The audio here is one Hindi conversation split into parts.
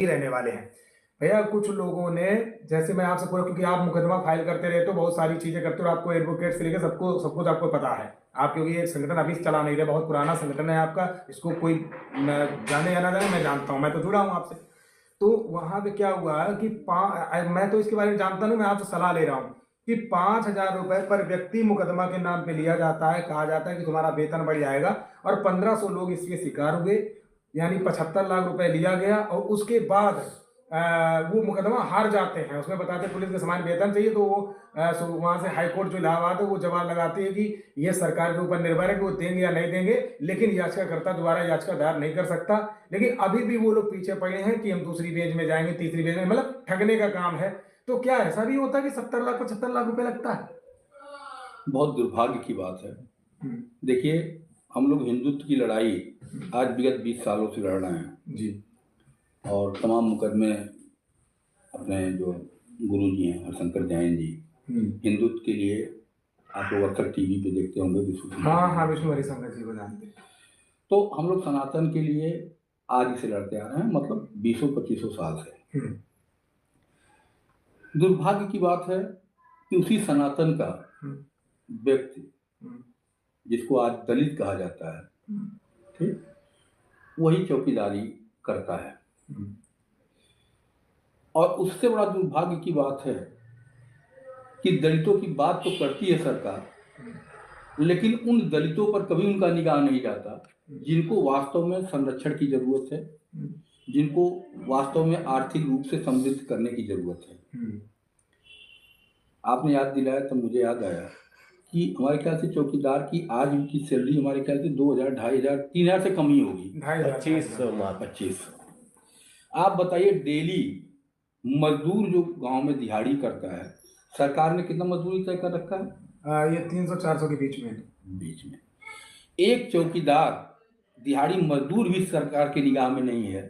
ही रहने वाले हैं। भैया कुछ लोगों ने, जैसे मैं आपसे पूरा, क्योंकि आप मुकदमा फाइल करते रहते हो, बहुत सारी चीज़ें करते हो, आपको एडवोकेट से लेकर सबको सब कुछ आपको पता है। आप क्योंकि ये संगठन अभी से चला नहीं रहे, बहुत पुराना संगठन है आपका, इसको कोई जाने या ना जाने, मैं जानता हूँ, मैं तो जुड़ा हूँ आपसे। तो वहाँ पे क्या हुआ कि मैं तो इसके बारे में जानता नहीं, मैं आपसे सलाह ले रहा हूँ कि 5,000 रुपए पर व्यक्ति मुकदमा के नाम पे लिया जाता है। कहा जाता है कि तुम्हारा वेतन बढ़ जाएगा, और 1,500 लोग इसके शिकार हुए, यानी 75 लाख रुपए लिया गया। और उसके बाद वो मुकदमा हार जाते हैं। उसमें बताते हैं पुलिस के समान वेतन चाहिए, तो वो वहाँ से हाई कोर्ट जो इलाहाबाद है वो जवाब लगाती है कि ये सरकार के ऊपर निर्भर है कि वो देंगे या नहीं देंगे, लेकिन याचिकाकर्ता दोबारा याचिका दायर नहीं कर सकता। लेकिन अभी भी वो लोग पीछे पड़े हैं कि हम दूसरी बेंच में जाएंगे, तीसरी बेंच में, मतलब ठगने का काम है। तो क्या ऐसा भी होता है कि 70 लाख 75 लाख रुपए लगता है? बहुत दुर्भाग्य की बात है। देखिए, हम लोग हिंदुत्व की लड़ाई आज विगत 20 सालों से लड़ रहे हैं जी। और तमाम मुकदमे अपने जो गुरु जी हैं हरशंकर जैन जी हिंदुत्व के लिए आप लोग अक्सर टीवी पे देखते होंगे विष्णु। हाँ, विष्णु हरिशंकर जी को जानते हैं। तो हम लोग सनातन के लिए आज से लड़ते आ रहे हैं, मतलब 20-25 साल से। दुर्भाग्य की बात है कि उसी सनातन का व्यक्ति, जिसको आज दलित कहा जाता है, ठीक, वही चौकीदारी करता है। और उससे बड़ा दुर्भाग्य की बात है कि दलितों की बात तो करती है सरकार, लेकिन उन दलितों पर कभी उनका निगाह नहीं जाता जिनको वास्तव में संरक्षण की जरूरत है, जिनको वास्तव में आर्थिक रूप से समृद्ध करने की जरूरत है। आपने याद दिलाया तो मुझे याद आया कि हमारे ख्याल से चौकीदार की आज उनकी सैलरी हमारे ख्याल से 2,000, 2,500, 3,000 से कम ही होगी। 2500। आप बताइए, डेली मजदूर जो गांव में दिहाड़ी करता है, सरकार ने कितना मजदूरी तय कर रखा है? ये 300-400 के बीच में। एक चौकीदार दिहाड़ी मजदूर भी सरकार की निगाह में नहीं है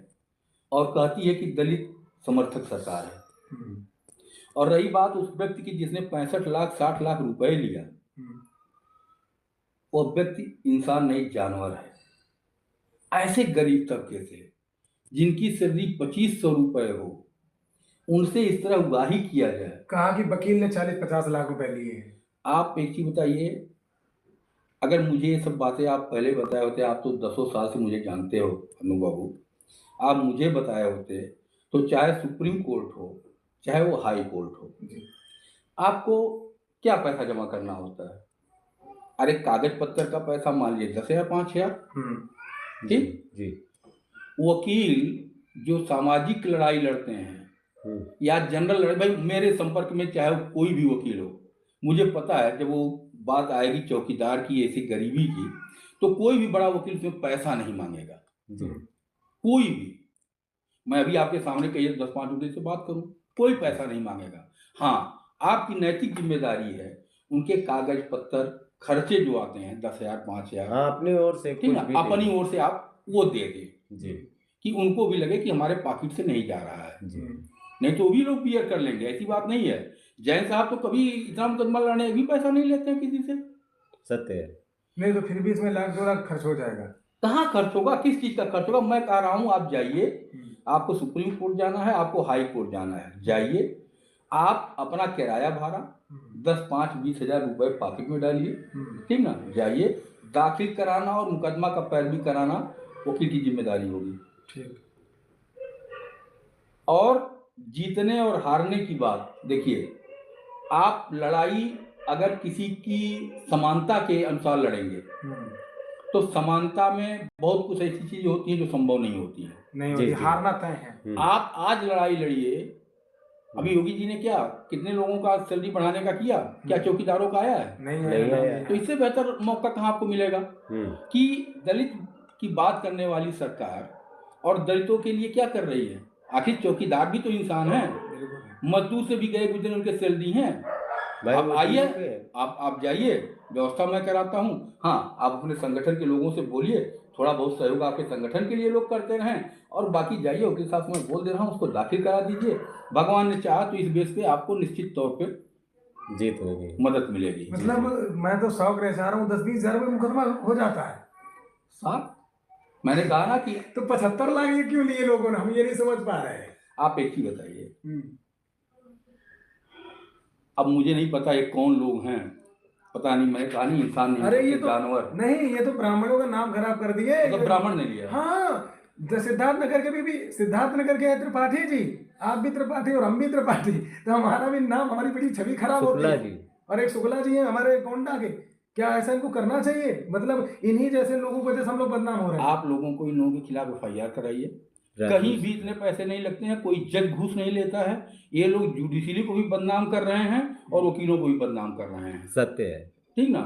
और कहती है कि दलित समर्थक सरकार है। और रही बात उस व्यक्ति की जिसने 65 लाख 60 लाख रुपए लिया, वो व्यक्ति इंसान नहीं जानवर है। ऐसे गरीब तबके से जिनकी सैलरी 2,500 रुपए हो, उनसे इस तरह उगाही किया जाए। कहा कि वकील ने 40-50 लाख रुपए लिए हैं। आप एक चीज बताइए, अगर मुझे ये सब बातें आप पहले बताए होते, आप तो 10 साल से मुझे जानते हो अनु बाबू, आप मुझे बताए होते तो चाहे सुप्रीम कोर्ट हो चाहे वो हाई कोर्ट हो, आपको क्या पैसा जमा करना होता है? अरे कागज पत्तर का पैसा मान लीजिए 10,000 5,000, ठीक जी। वकील जो सामाजिक लड़ाई लड़ते हैं या जनरल लड़ाई, भाई मेरे संपर्क में चाहे वो कोई भी वकील हो, मुझे पता है जब वो बात आएगी चौकीदार की ऐसी गरीबी की, तो कोई भी बड़ा वकील उसमें पैसा नहीं मांगेगा जी। कोई भी, मैं अभी आपके सामने कही 10-5 रुपये से बात करूं, कोई पैसा नहीं मांगेगा। हाँ, आपकी नैतिक जिम्मेदारी है उनके कागज पत्तर खर्चे जो आते हैं 10,000 5,000, हाँ, अपनी ओर से ठीक है, अपनी ओर से आप वो दे दें जी, कि उनको भी लगे कि हमारे पॉकेट से नहीं जा रहा है जी। नहीं तो भी लोग बियर कर लेंगे, ऐसी बात नहीं है। जैन साहब तो कभी इतना मुकदमा लड़ने भी पैसा नहीं लेते हैं किसी से। सत्य है। नहीं तो फिर भी इसमें 1-2 लाख खर्च हो जाएगा। कहाँ खर्च होगा, किस चीज का खर्च होगा? मैं कह रहा हूँ आप जाइए, आपको सुप्रीम कोर्ट जाना है, आपको हाई कोर्ट जाना है, जाइए, आप अपना किराया भाड़ा 10, 5, 20 हजार रुपए पॉकेट में डालिए, ठीक ना, जाइए, दाखिल कराना और मुकदमा का पैरवी कराना वकील की जिम्मेदारी होगी, ठीक। और जीतने और हारने की बात देखिए, आप लड़ाई अगर किसी की समानता के अनुसार लड़ेंगे तो समानता में बहुत कुछ ऐसी चीजें होती हैं जो संभव नहीं होती है, नहीं होती, हारना तय है। आप आज लड़ाई लड़िए, अभी योगी जी ने क्या कितने लोगों का सैलरी बढ़ाने का किया, क्या चौकीदारों का आया है? नहीं आया। तो इससे बेहतर मौका कहाँ आपको मिलेगा कि दलित की बात करने वाली सरकार और दलितों के लिए क्या कर रही है? आखिर चौकीदार भी तो इंसान है, मजदूर से भी गए गुजरे उनके सैलरी हैं। आप आइए, आप जाइए, व्यवस्था मैं कराता हूँ। हाँ, आप अपने संगठन के लोगों से बोलिए, थोड़ा बहुत सहयोग आपके संगठन के लिए लोग करते रहें, और बाकी जाइए वकील साहब मैं बोल दे रहा हूँ उसको दाखिल करा दीजिए। भगवान ने चाहा तो इस बेस पे आपको निश्चित तौर पे जीत होगी, मदद मिलेगी। मतलब मैं तो 100 के चाह रहा हूँ, 10-20 हजार में मुकदमा हो जाता है। 7 मैंने कहा ना कि तो 75 लाख ये क्यों लिए लोगों ने, हम ये नहीं समझ पा रहे हैं। आप एक ही बताइए, अब मुझे नहीं पता ये कौन लोग हैं, पता नहीं, मैंने कहा नहीं इंसान नहीं अरे ये होते, तो जानवर। नहीं, ये तो ब्राह्मणों का नाम खराब कर दिए। मतलब ब्राह्मण ने लिया। हाँ, सिद्धार्थ नगर के भी सिद्धार्थ नगर के हैं त्रिपाठी जी, आप भी त्रिपाठी और हम भी त्रिपाठी, तो हमारा भी नाम, हमारी बड़ी छवि खराब होती शुक्ला है। जी। और एक शुक्ला जी हैं हमारे गोंडा के, क्या ऐसा इनको करना चाहिए? मतलब इन्हीं जैसे लोगों की वजह से हम लोग बदनाम हो रहे हैं। आप लोगों को इन लोगों के खिलाफ FIR कराइए, कहीं भी इतने पैसे नहीं लगते हैं, कोई जज घूस नहीं लेता है। ये लोग जुडिशरी को भी बदनाम कर रहे हैं और वकीलों को भी बदनाम कर रहे हैं, सत्य है। ठीक ना।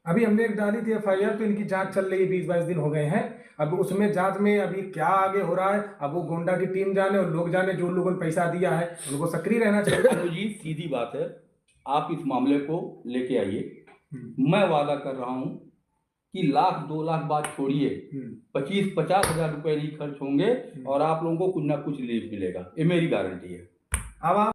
अभी हमने एक डाली थी FIR, तो इनकी जांच चल रही है, 20-22 दिन हो गए हैं। अब उसमें जांच में अभी क्या आगे हो रहा है, अब वो गोंडा की टीम जाने और लोग जाने, जो लोगों ने पैसा दिया है उनको सक्रिय रहना चाहिए। अनुज जी सीधी बात है, आप इस मामले को लेके आइए, मैं वादा कर रहा हूं कि 1,00,000-2 लाख बात छोड़िए, 25-50 हजार रुपए नहीं खर्च होंगे और आप लोगों को कुछ ना कुछ रिलीफ मिलेगा, ये मेरी गारंटी है। अब आप